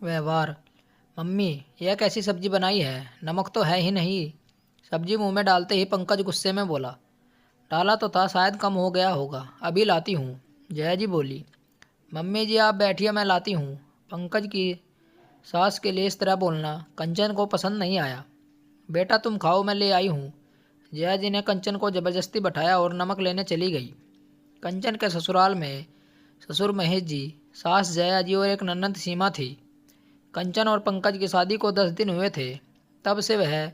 व्यवहार। मम्मी, यह कैसी सब्जी बनाई है? नमक तो है ही नहीं। सब्जी मुंह में डालते ही पंकज गुस्से में बोला। डाला तो था, शायद कम हो गया होगा, अभी लाती हूँ। जया जी बोली। मम्मी जी आप बैठिए, मैं लाती हूँ। पंकज की सास के लिए इस तरह बोलना कंचन को पसंद नहीं आया। बेटा तुम खाओ, मैं ले आई हूँ। जया जी ने कंचन को जबरदस्ती बैठाया और नमक लेने चली गई। कंचन के ससुराल में ससुर महेश जी, सास जया जी और एक ननद सीमा थी। कंचन और पंकज की शादी को 10 दिन हुए थे। तब से वह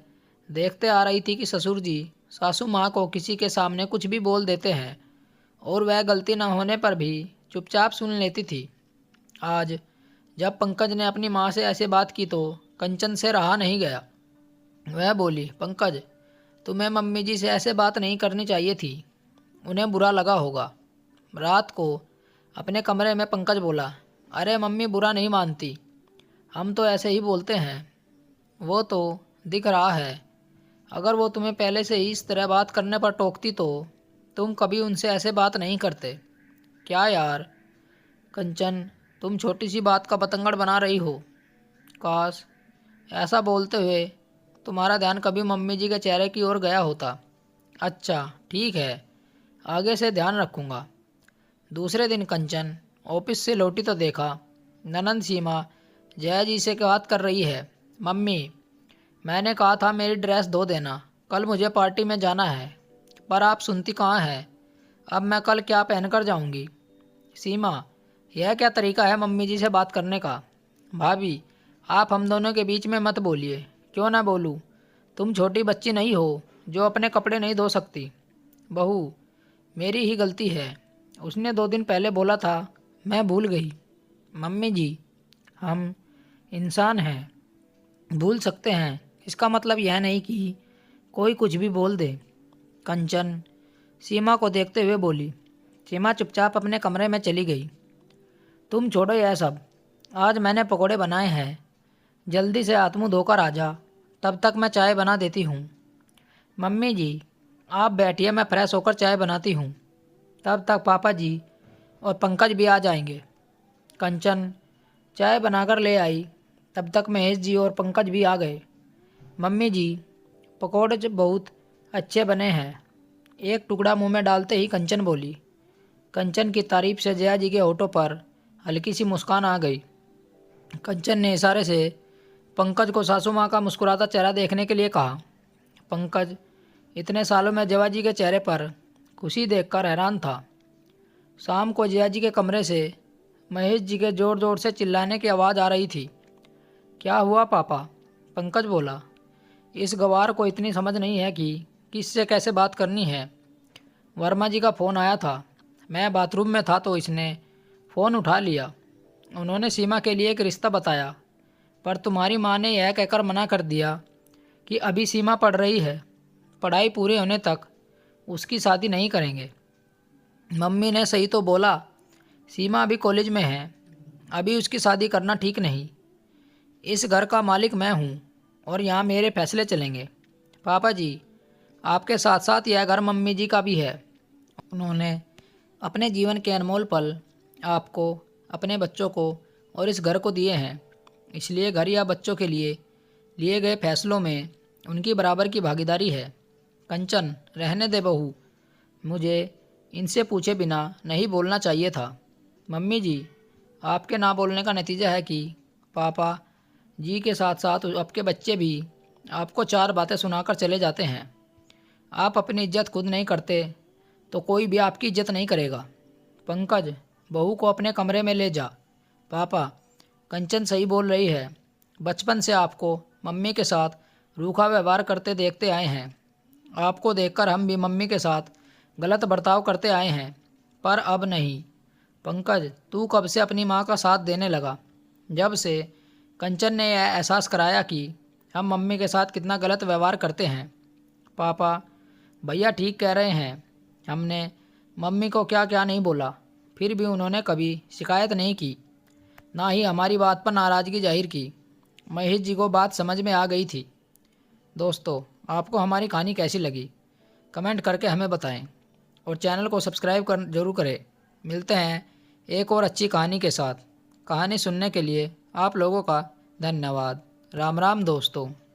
देखते आ रही थी कि ससुर जी सासू माँ को किसी के सामने कुछ भी बोल देते हैं और वह गलती न होने पर भी चुपचाप सुन लेती थी। आज जब पंकज ने अपनी माँ से ऐसे बात की तो कंचन से रहा नहीं गया। वह बोली, पंकज तुम्हें मम्मी जी से ऐसे बात नहीं करनी चाहिए थी, उन्हें बुरा लगा होगा। रात को अपने कमरे में पंकज बोला, अरे मम्मी बुरा नहीं मानती, हम तो ऐसे ही बोलते हैं। वो तो दिख रहा है, अगर वो तुम्हें पहले से ही इस तरह बात करने पर टोकती तो तुम कभी उनसे ऐसे बात नहीं करते। क्या यार कंचन, तुम छोटी सी बात का बतंगड़ बना रही हो। काश ऐसा बोलते हुए तुम्हारा ध्यान कभी मम्मी जी के चेहरे की ओर गया होता। अच्छा ठीक है, आगे से ध्यान रखूँगा। दूसरे दिन कंचन ऑफिस से लौटी तो देखा ननंद सीमा जया जी से बात कर रही है। मम्मी, मैंने कहा था मेरी ड्रेस धो देना, कल मुझे पार्टी में जाना है, पर आप सुनती कहाँ हैं। अब मैं कल क्या पहनकर जाऊंगी। सीमा, यह क्या तरीका है मम्मी जी से बात करने का। भाभी, आप हम दोनों के बीच में मत बोलिए। क्यों ना बोलूँ, तुम छोटी बच्ची नहीं हो जो अपने कपड़े नहीं धो सकती। बहू, मेरी ही गलती है, उसने 2 दिन पहले बोला था, मैं भूल गई। मम्मी जी, हम इंसान हैं, भूल सकते हैं, इसका मतलब यह नहीं कि कोई कुछ भी बोल दे। कंचन सीमा को देखते हुए बोली। सीमा चुपचाप अपने कमरे में चली गई। तुम छोड़ो यह सब, आज मैंने पकोड़े बनाए हैं, जल्दी से हाथ मुँह धोकर आ जा, तब तक मैं चाय बना देती हूँ। मम्मी जी आप बैठिए, मैं फ्रेश होकर चाय बनाती हूँ, तब तक पापा जी और पंकज भी आ जाएंगे। कंचन चाय बनाकर ले आई, तब तक महेश जी और पंकज भी आ गए। मम्मी जी पकौड़े जो बहुत अच्छे बने हैं। एक टुकड़ा मुंह में डालते ही कंचन बोली। कंचन की तारीफ से जया जी के होठों पर हल्की सी मुस्कान आ गई। कंचन ने इशारे से पंकज को सासू माँ का मुस्कुराता चेहरा देखने के लिए कहा। पंकज इतने सालों में जया जी के चेहरे पर खुशी देखकर हैरान था। शाम को जया जी के कमरे से महेश जी के ज़ोर ज़ोर से चिल्लाने की आवाज़ आ रही थी। क्या हुआ पापा? पंकज बोला। इस गवार को इतनी समझ नहीं है कि किससे कैसे बात करनी है। वर्मा जी का फ़ोन आया था, मैं बाथरूम में था तो इसने फ़ोन उठा लिया। उन्होंने सीमा के लिए एक रिश्ता बताया, पर तुम्हारी माँ ने यह कहकर मना कर दिया कि अभी सीमा पढ़ रही है, पढ़ाई पूरे होने तक उसकी शादी नहीं करेंगे। मम्मी ने सही तो बोला, सीमा अभी कॉलेज में है, अभी उसकी शादी करना ठीक नहीं। इस घर का मालिक मैं हूँ और यहाँ मेरे फैसले चलेंगे। पापा जी, आपके साथ साथ यह घर मम्मी जी का भी है। उन्होंने अपने जीवन के अनमोल पल आपको, अपने बच्चों को और इस घर को दिए हैं, इसलिए घर या बच्चों के लिए गए फैसलों में उनकी बराबर की भागीदारी है। कंचन रहने दे बहू, मुझे इनसे पूछे बिना नहीं बोलना चाहिए था। मम्मी जी, आपके ना बोलने का नतीजा है कि पापा जी के साथ साथ आपके बच्चे भी आपको 4 बातें सुनाकर चले जाते हैं। आप अपनी इज्जत खुद नहीं करते तो कोई भी आपकी इज्जत नहीं करेगा। पंकज, बहू को अपने कमरे में ले जा। पापा, कंचन सही बोल रही है, बचपन से आपको मम्मी के साथ रूखा व्यवहार करते देखते आए हैं। आपको देखकर हम भी मम्मी के साथ गलत बर्ताव करते आए हैं, पर अब नहीं। पंकज, तू कब से अपनी माँ का साथ देने लगा? जब से कंचन ने यह एहसास कराया कि हम मम्मी के साथ कितना गलत व्यवहार करते हैं। पापा, भैया ठीक कह रहे हैं, हमने मम्मी को क्या क्या नहीं बोला, फिर भी उन्होंने कभी शिकायत नहीं की, ना ही हमारी बात पर नाराज़गी जाहिर की। महेश जी को बात समझ में आ गई थी। दोस्तों, आपको हमारी कहानी कैसी लगी कमेंट करके हमें बताएं और चैनल को सब्सक्राइब जरूर करें। मिलते हैं एक और अच्छी कहानी के साथ। कहानी सुनने के लिए आप लोगों का धन्यवाद। राम राम दोस्तों।